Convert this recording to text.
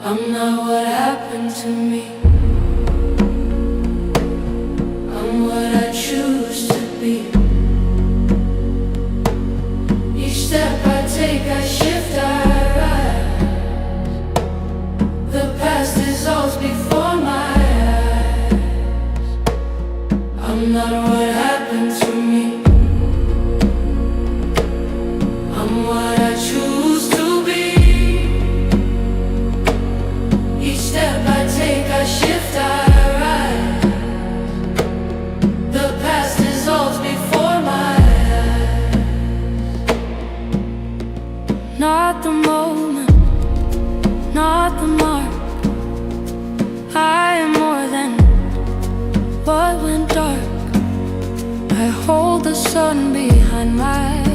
I'm not what happened to me. I'm what I choose to be. Each step I take, I shift, I rise. The past dissolves before my eyes. I'm not what happened to me. I'm what I choose to be. Each step I take, I shift, I rise. The past dissolves before my eyes. Not the moment, not the mark. I am more than what went dark. I hold the sun behind my